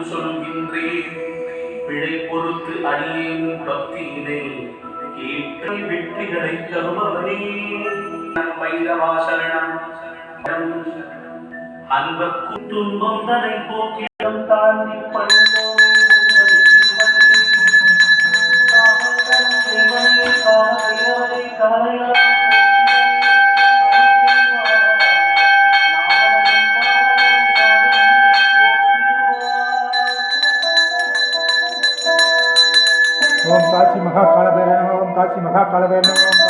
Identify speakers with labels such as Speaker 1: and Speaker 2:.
Speaker 1: சொல்கின்றேன். பிழை பொறுத்து அடியேன் பக்தியினை கேட்டு வெற்றிகளை தருபவரே. வைரவா சரணம். அன்பக்கு துன்பம் தனை போக்கிடம் தாண்டி பணிந்தோம்.
Speaker 2: ओम काशी महाकाल भैरव ओम काशी महाकाल भैरव